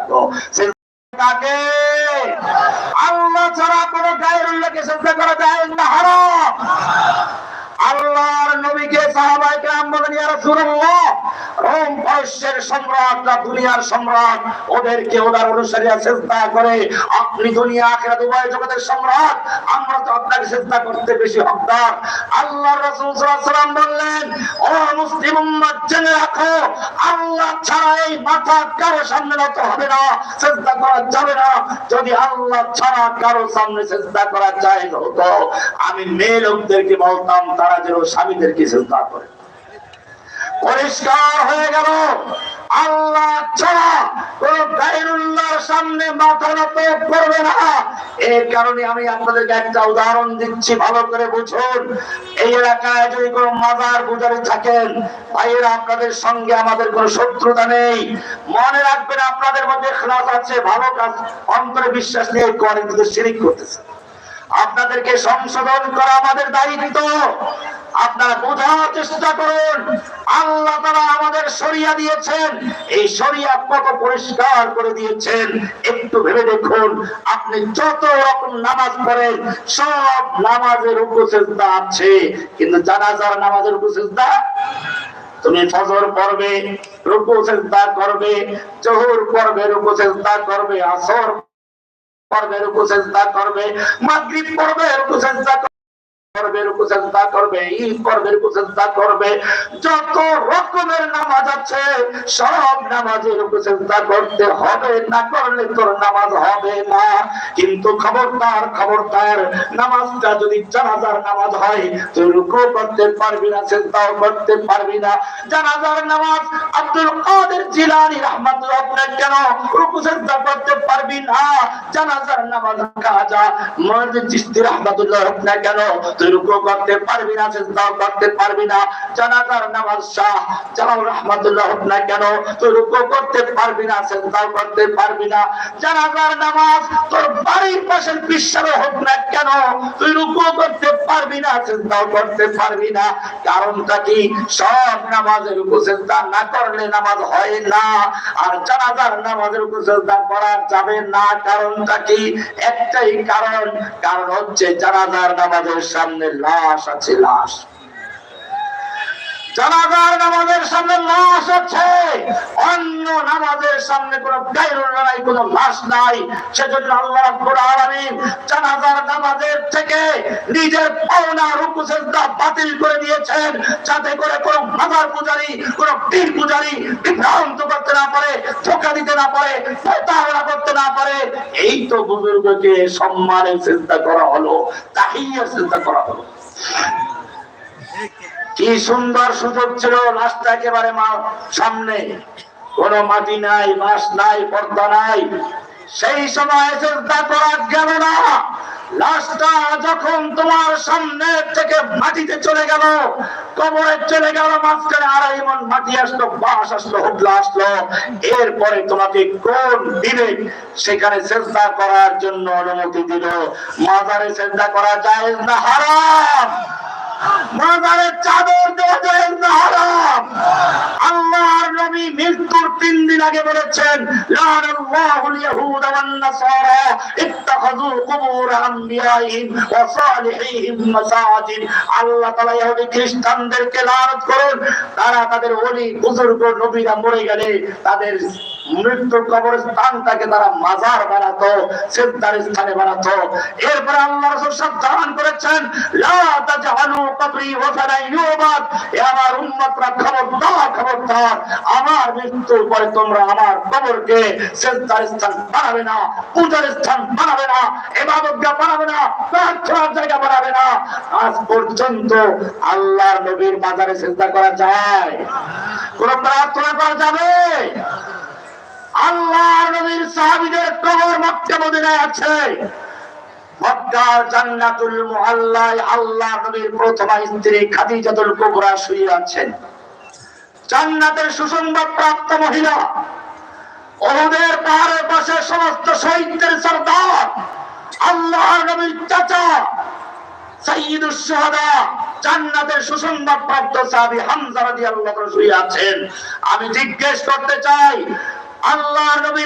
থাকো। তাকে আল্লাহ ছাড়া কোনো গায়রুল্লাহকে সিজদা করা যায় না, হারাম। আল্লাহর নবীকে সাহাবায়ে কেরাম বলেন, ইয়া রাসূলুল্লাহ, রোম পারস্যের সম্রাটরা দুনিয়ার সম্রাট, ওদেরকে ওদের অনুসারীরা সিজদা করে, আপনি দুনিয়া আখিরাত উভয় জগতের সম্রাট, আমরা তো আপনাকে সিজদা করতে বেশি হকদার। আল্লাহর রাসূল সাল্লাল্লাহু আলাইহি ওয়াসাল্লাম বললেন, ও মুসলিম উম্মত, জেনে রাখো, আল্লাহ ছাড়া এই মাথা কারো সামনে নত হবে না, সিজদা করা যাবে না। যদি আল্লাহ ছাড়া কারো সামনে সিজদা করা যায় হতো, আমি মেয়ে লোকদেরকে বলতাম তারা যেন স্বামীদেরকে সিজদা করে। পরিষ্কার হয়ে গেল, আল্লাহ ছাড়া কোন গায়রুল্লাহর সামনে মাথা নত করবে না। এই কারণে আমি আপনাদেরকে একটা উদাহরণ দিচ্ছি, ভালো করে বুঝুন। এই এলাকায় যদি কোনো মাজার পূজারী থাকেন, ভাইয়েরা, আপনাদের সঙ্গে আমাদের কোনো শত্রুতা নেই। মনে রাখবেন, আপনাদের মধ্যে ইখলাস আছে, ভালো কাজ অন্তরে বিশ্বাস নিয়ে করেন, কিন্তু শিরক করতেছে। আপনাদেরকে সংশোধন করা আমাদের দায়িত্ব। আপনারা বোঝার চেষ্টা করুন, আল্লাহ তাআলা আমাদের শরিয়া দিয়েছেন, এই শরিয়া কত পরিষ্কার করে দিয়েছেন একটু ভেবে দেখুন। আপনি যত রকম নামাজ পড়েন, সব নামাজের রুকু সিজদা আছে, কিন্তু জানাজার নামাজের রুকু সিজদা। তুমি ফজর পড়বে, রুকু সিজদা করবে, যোহর পড়বে, রুকু সিজদা করবে, আসর পড়বে, রুকু সিজদা করবে, মাগরিব পড়বে, রুকু সিজদা করবে, রুকু সিজদা করবে, ঈদ পড়বে, রুকু সিজদা করবে। যত রকমের নামাজ আছে, সব নামাজে রুকু সিজদা করতে হবে, না করলে তোর নামাজ হবে না। কিন্তু খবরদার, খবরদার, নামাজটা যদি জানাজার নামাজ হয়, তুই রুকু করতে পারবি না, সিজদাও করতে পারবি না। জানাজার নামাজ আব্দুল কাদের জিলানী রাহমাতুল্লাহ আলাইহি কেন রুকু সিজদা করতে পারবি না? জানাজার নামাজ খাজা মুহাম্মদ চিশতি রাহমাতুল্লাহ আলাইহি কেন তুই রুকু করতে পারবি না, সিজদাও করতে পারবি না? জানাজার নামাজ শাহ জালাল রাহমাতুল্লাহ আলাইহি কেন তুই রুকু করতে পারবি না, সিজদাও করতে পারবি না? জানাজার নামাজ তোর বাড়ির পাশের পিসাবে হোক না কেন, তুই রুকু করতে পারবি না, সিজদাও করতে পারবি না। কারণটা কি? সব নামাজে রুকু সিজদা না করলে নামাজ হয় না, আর জানাজার নামাজে রুকু সিজদা করা যাবে না। কারণটা কি? একটাই কারণ, কারণ হচ্ছে জানাজার নামাজের সামনে লাশ আছে, লাশ। জানাজার নামাজের সামনে লাশ আছে, অন্য নামাজের সামনে কোনো গায়রুল্লাহ নাই, কোনো লাশ নাই। সেজন্য আল্লাহ রাব্বুল আলামিন জানাজার নামাজের থেকে নিজের পাওনা রুকু সিজদা বাতিল করে দিয়েছেন, যাতে করে কোনো মাজার পূজারী, কোনো পীর পূজারী বিভ্রান্ত করতে না পারে, ধোঁকা দিতে না পারে, প্রতারণা করতে না পারে। এই তো বুজুর্গকে সম্মানে সিজদা করা হলো, তাহিয়াত সিজদা করা হলো। কি সুন্দর সুযোগ ছিল, লাশটা একেবারে সামনে, কোনো মাটি নাই, বাঁশ নাই, পর্দা নাই, সেই সময় সিজদা করা গেল না। লাশটা যখন তোমার সামনে থেকে মাটিতে চলে গেল, কবরে চলে গেল, মাঝখানে 2.5 মণ মাটি আসলো, বাঁশ আসলো, হুবলা আসলো, এরপরে তোমাকে কোন বিবেক সেখানে সিজদা করার জন্য অনুমতি দিল? মাজারে সিজদা করা জায়েজ না হারাম? মাজারে চাদর দেওয়া যায় না হারাম? আল্লাহর নবী মৃত্যুর 3 দিন আগে বলেছেন, লানাল্লাহুল ইয়াহুদা ওয়ান নাসারা ইত্তাখাযু কুবুর আমবিয়াইহিম ওয়া সালিহিহিম মাসাজিদ। আল্লাহ তাআলা ইহুদি খ্রিস্টানদেরকে লানত করুন, তারা তাদের ওলি বুজুর্গ নবীরা মরে গেলে তাদের মৃত্যুর কবরস্থানটাকে তারা মাজার বানাতো, সিজদার স্থানে বানাতো। এরপর আল্লাহ রাসূল সাবধান করেছেন, লা তাজআলু কবরি ওয়াসানা ইউবাদ। এ আমার উম্মতরা, খবরদার, খবরদার, আমার মৃত্যুর পরে তোমরা আমার কবরকে সিজদার স্থান বানাবে না, পূজার স্থান বানাবে না, ইবাদতগাহ বানাবে না, প্রার্থনার জায়গা বানাবে না। আজ পর্যন্ত আল্লাহর নবীর মাজারে সিজদা করা যায়? কোন প্রার্থনা করা যাবে? আল্লাহর নবীর সাহাবীদের কবর মক্কা মদিনায় আছে। মক্কার জান্নাতুল মুআল্লায় আল্লাহর নবীর প্রথম স্ত্রী খাদিজাতুল কুবরা শুয়ে আছেন, জান্নাতের সুসংবাদ প্রাপ্ত মহিলা। ওহুদের পাহাড়ের পাশে সমস্ত শহীদদের সরদার, আল্লাহর নবীর চাচা সাইয়্যিদুশ শুহাদা, জান্নাতের সুসংবাদ প্রাপ্ত সাহাবী হামজা রাদিয়াল্লাহু আনহু শুয়ে আছেন। আমি জিজ্ঞেস করতে চাই, আল্লাহর নবী